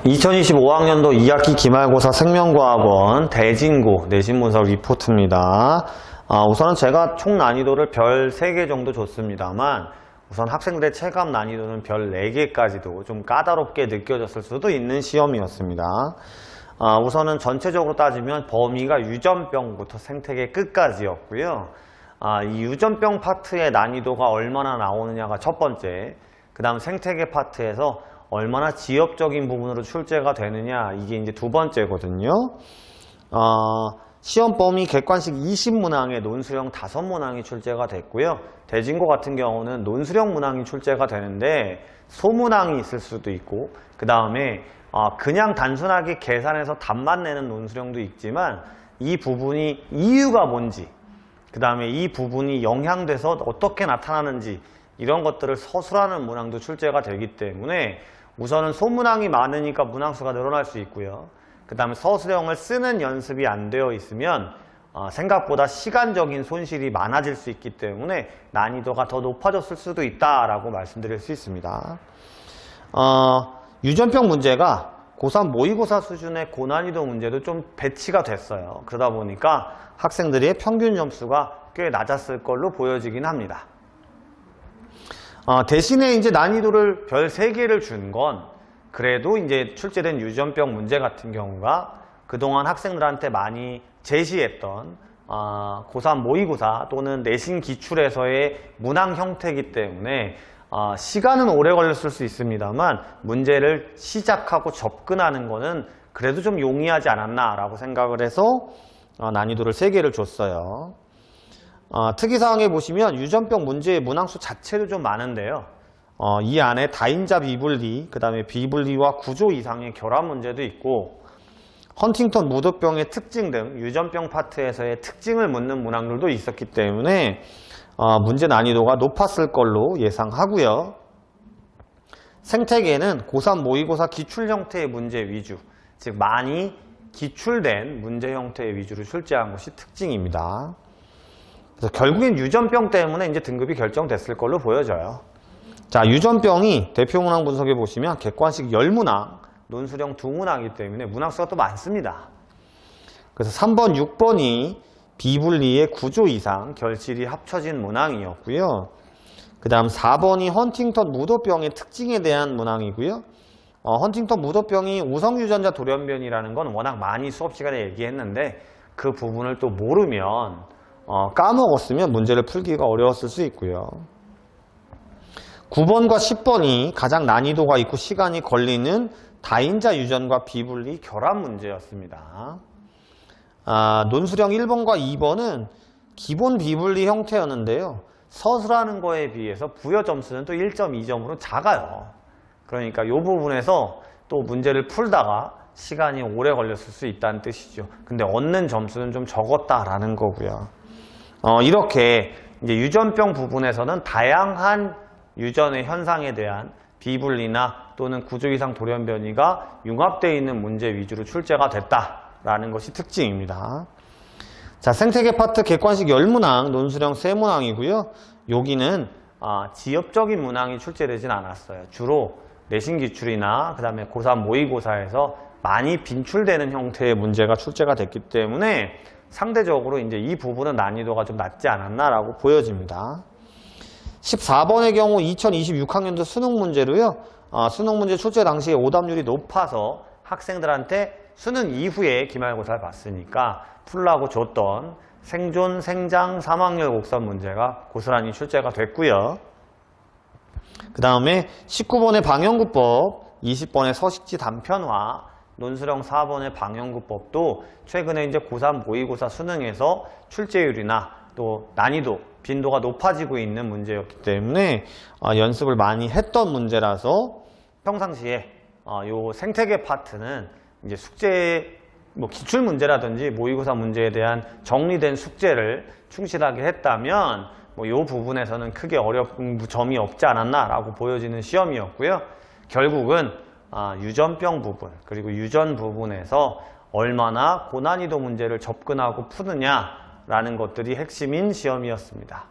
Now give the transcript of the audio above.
2025학년도 2학기 기말고사 생명과학원 대진고 내신분석 리포트입니다. 우선은 제가 총 난이도를 별 3개 정도 줬습니다만 우선 학생들의 체감 난이도는 별 4개까지도 좀 까다롭게 느껴졌을 수도 있는 시험이었습니다. 우선은 전체적으로 따지면 범위가 유전병부터 생태계 끝까지였고요. 이 유전병 파트의 난이도가 얼마나 나오느냐가 첫 번째, 그 다음 생태계 파트에서 얼마나 지엽적인 부분으로 출제가 되느냐, 이게 이제 두 번째거든요. 시험 범위 객관식 20문항에 논술형 5문항이 출제가 됐고요. 대진고 같은 경우는 논술형 문항이 출제가 되는데 소문항이 있을 수도 있고, 그 다음에 그냥 단순하게 계산해서 답만 내는 논술형도 있지만 이 부분이 이유가 뭔지, 그 다음에 이 부분이 영향돼서 어떻게 나타나는지 이런 것들을 서술하는 문항도 출제가 되기 때문에 우선은 소문항이 많으니까 문항수가 늘어날 수 있고요. 그 다음에 서술형을 쓰는 연습이 안 되어 있으면 생각보다 시간적인 손실이 많아질 수 있기 때문에 난이도가 더 높아졌을 수도 있다라고 말씀드릴 수 있습니다. 유전병 문제가 고3 모의고사 수준의 고난이도 문제도 좀 배치가 됐어요. 그러다 보니까 학생들의 평균 점수가 꽤 낮았을 걸로 보여지긴 합니다. 대신에 이제 난이도를 별 3개를 준 건 그래도 이제 출제된 유전병 문제 같은 경우가 그동안 학생들한테 많이 제시했던 고3 모의고사 또는 내신 기출에서의 문항 형태이기 때문에 시간은 오래 걸렸을 수 있습니다만 문제를 시작하고 접근하는 거는 그래도 좀 용이하지 않았나라고 생각을 해서 난이도를 3개를 줬어요. 특이사항에 보시면 유전병 문제의 문항수 자체도 좀 많은데요. 이 안에 다인자 비분리, 그 다음에 비분리와 구조 이상의 결합 문제도 있고 헌팅턴 무드병의 특징 등 유전병 파트에서의 특징을 묻는 문항들도 있었기 때문에 문제 난이도가 높았을 걸로 예상하고요. 생태계는 고3 모의고사 기출 형태의 문제 위주, 즉 많이 기출된 문제 형태의 위주로 출제한 것이 특징입니다. 그래서 결국엔 유전병 때문에 이제 등급이 결정됐을 걸로 보여져요. 자, 유전병이 대표 문항 분석해 보시면 객관식 10문항, 논술형 2문항이기 때문에 문항수가 또 많습니다. 그래서 3번, 6번이 비분리의 구조 이상, 결실이 합쳐진 문항이었고요. 그 다음 4번이 헌팅턴 무도병의 특징에 대한 문항이고요. 헌팅턴 무도병이 우성유전자 돌연변이라는 건 워낙 많이 수업 시간에 얘기했는데 그 부분을 또 모르면 까먹었으면 문제를 풀기가 어려웠을 수 있고요. 9번과 10번이 가장 난이도가 있고 시간이 걸리는 다인자 유전과 비분리 결합 문제였습니다. 논술형 1번과 2번은 기본 비분리 형태였는데요. 서술하는 거에 비해서 부여 점수는 또 1.2점으로 작아요. 그러니까 이 부분에서 또 문제를 풀다가 시간이 오래 걸렸을 수 있다는 뜻이죠. 근데 얻는 점수는 좀 적었다라는 거고요. 이렇게 이제 유전병 부분에서는 다양한 유전의 현상에 대한 비분리나 또는 구조 이상 돌연변이가 융합되어 있는 문제 위주로 출제가 됐다라는 것이 특징입니다. 자, 생태계 파트 객관식 10문항, 논술형 3문항이고요. 여기는 지엽적인 문항이 출제되진 않았어요. 주로 내신 기출이나 그 다음에 고3 모의고사에서 많이 빈출되는 형태의 문제가 출제가 됐기 때문에 상대적으로 이제 이 부분은 난이도가 좀 낮지 않았나라고 보여집니다. 14번의 경우 2026학년도 수능 문제로요. 수능 문제 출제 당시에 오답률이 높아서 학생들한테 수능 이후에 기말고사를 봤으니까 풀라고 줬던 생존, 생장, 사망률 곡선 문제가 고스란히 출제가 됐고요. 그 다음에 19번의 방영구법, 20번의 서식지 단편화, 논술형 4번의 방영구법도 최근에 이제 고3 모의고사 수능에서 출제율이나 또 난이도, 빈도가 높아지고 있는 문제였기 때문에 연습을 많이 했던 문제라서 평상시에 요 생태계 파트는 이제 숙제, 기출 문제라든지 모의고사 문제에 대한 정리된 숙제를 충실하게 했다면 요 부분에서는 크게 어려운 점이 없지 않았나라고 보여지는 시험이었고요. 결국은 유전병 부분 그리고 유전 부분에서 얼마나 고난이도 문제를 접근하고 푸느냐라는 것들이 핵심인 시험이었습니다.